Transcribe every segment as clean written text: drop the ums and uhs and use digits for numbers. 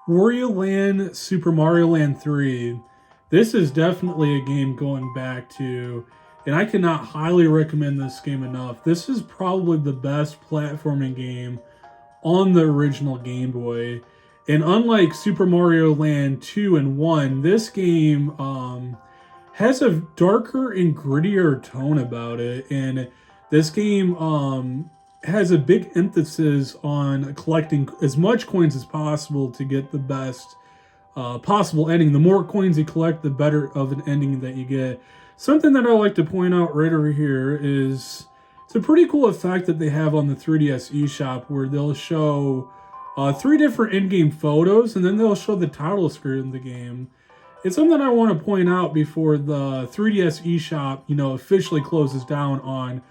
Wario Land, Super Mario Land 3. This is definitely a game going back to, and I cannot highly recommend this game enough. This is probably the best platforming game on the original Game Boy. And unlike Super Mario Land 2 and 1, this game has a darker and grittier tone about it. And this game has a big emphasis on collecting as much coins as possible to get the best possible ending. The more coins you collect, the better of an ending that you get. Something that I like to point out right over here is it's a pretty cool effect that they have on the 3DS eShop where they'll show three different in-game photos and then they'll show the title screen of the game. It's something I want to point out before the 3DS eShop, officially closes down on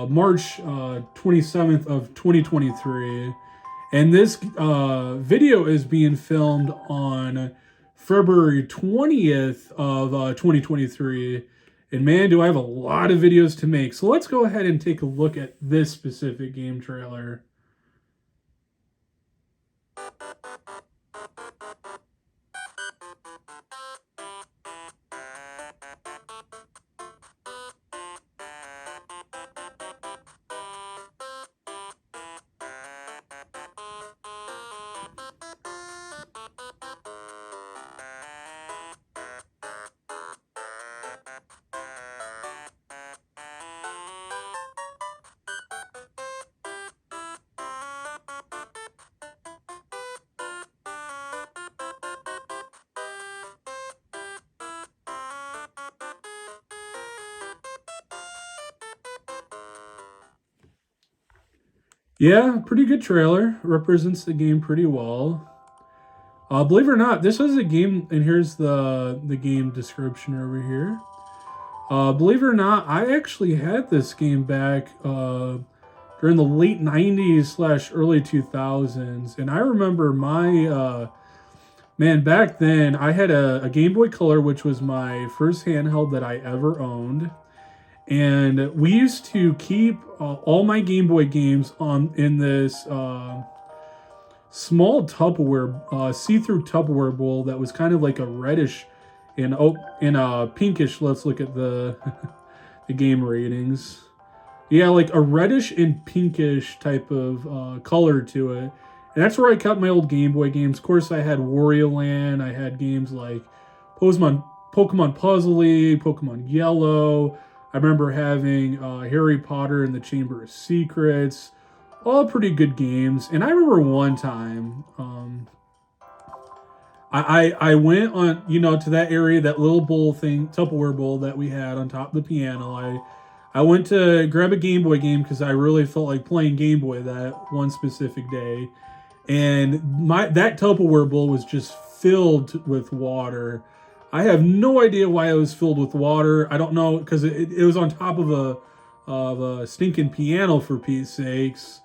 March 27th of 2023. And this video is being filmed on February 20th of 2023. And man, do I have a lot of videos to make. So let's go ahead and take a look at this specific game trailer. Yeah, pretty good trailer. Represents the game pretty well. Believe it or not, this is a game, and here's the game description over here. Believe it or not, I actually had this game back during the late 90s / early 2000s. And I remember man, back then, I had a Game Boy Color, which was my first handheld that I ever owned. And we used to keep all my Game Boy games in this small Tupperware, see-through Tupperware bowl that was kind of like a reddish and a pinkish. Let's look at the the game ratings. Yeah, like a reddish and pinkish type of color to it. And that's where I kept my old Game Boy games. Of course, I had Wario Land. I had games like Pokemon Puzzle League, Pokemon Yellow. I remember having Harry Potter and the Chamber of Secrets. All pretty good games. And I remember one time, I went on, to that area, that little bowl thing, Tupperware bowl that we had on top of the piano. I went to grab a Game Boy game because I really felt like playing Game Boy that one specific day. And that Tupperware bowl was just filled with water. I have no idea why it was filled with water. I don't know, because it was on top of a stinking piano, for Pete's sakes.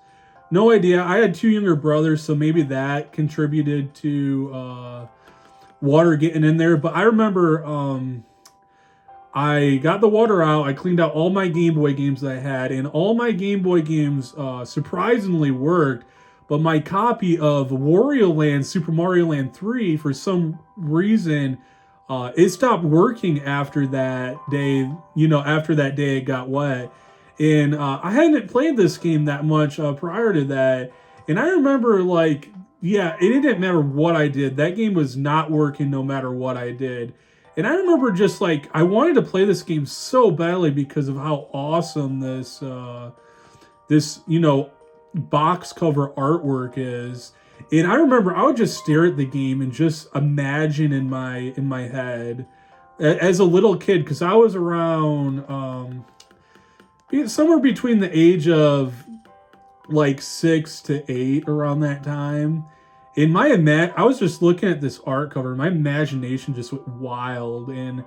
No idea. I had two younger brothers, so maybe that contributed to water getting in there. But I remember I got the water out. I cleaned out all my Game Boy games that I had, and all my Game Boy games surprisingly worked. But my copy of Wario Land, Super Mario Land 3, for some reason, it stopped working after that day. After that day it got wet. And I hadn't played this game that much prior to that. And I remember, it didn't matter what I did. That game was not working no matter what I did. And I remember just, I wanted to play this game so badly because of how awesome this box cover artwork is. And I remember I would just stare at the game and just imagine in my head as a little kid, because I was around somewhere between the age of 6 to 8, around that time. I was just looking at this art cover. My imagination just went wild, and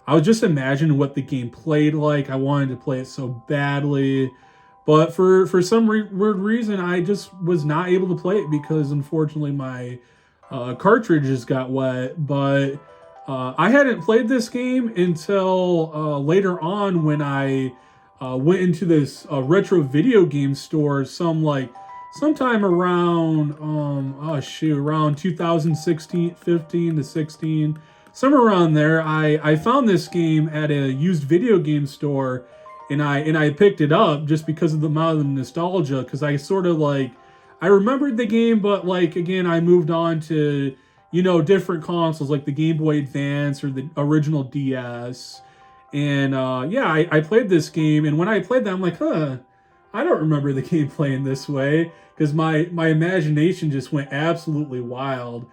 I was just imagining what the game played like. I wanted to play it so badly. But for some weird reason, I just was not able to play it because, unfortunately, my cartridges got wet. But I hadn't played this game until later on, when I went into this retro video game store some sometime around oh shoot, around 2016, 15 to 16, somewhere around there. I found this game at a used video game store, and I picked it up just because of the amount of nostalgia, because I sort of like, I remembered the game, but like again, I moved on to, you know, different consoles like the Game Boy Advance or the original DS. And yeah, I played this game, and when I played that, I'm like, huh, I don't remember the game playing this way, because my imagination just went absolutely wild.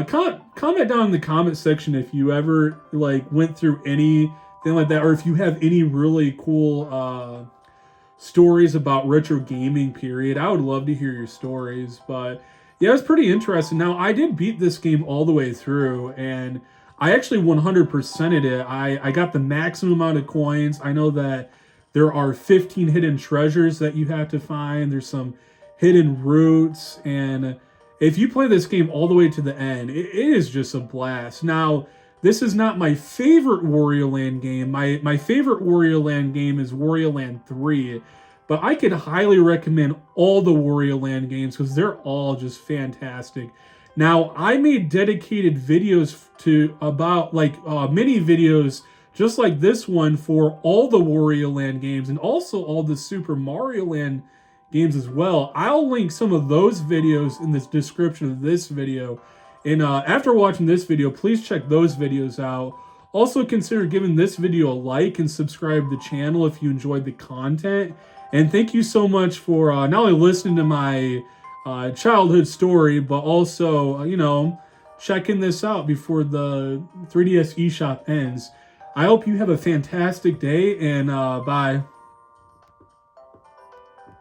Comment down in the comment section if you ever like went through anything like that, or if you have any really cool stories about retro gaming period. I would love to hear your stories. But yeah, it's pretty interesting. Now, I did beat this game all the way through, and I actually 100%ed it. I got the maximum amount of coins. I know that there are 15 hidden treasures that you have to find. There's some hidden routes, and if you play this game all the way to the end, it is just a blast. Now, this is not my favorite Wario Land game. My favorite Wario Land game is Wario Land 3. But I could highly recommend all the Wario Land games because they're all just fantastic. Now, I made dedicated videos to about like mini videos just like this one for all the Wario Land games and also all the Super Mario Land games as well. I'll link some of those videos in the description of this video. And after watching this video, please check those videos out. Also consider giving this video a like and subscribe to the channel if you enjoyed the content. And thank you so much for not only listening to my childhood story, but also, you know, checking this out before the 3DS eShop ends. I hope you have a fantastic day, and bye.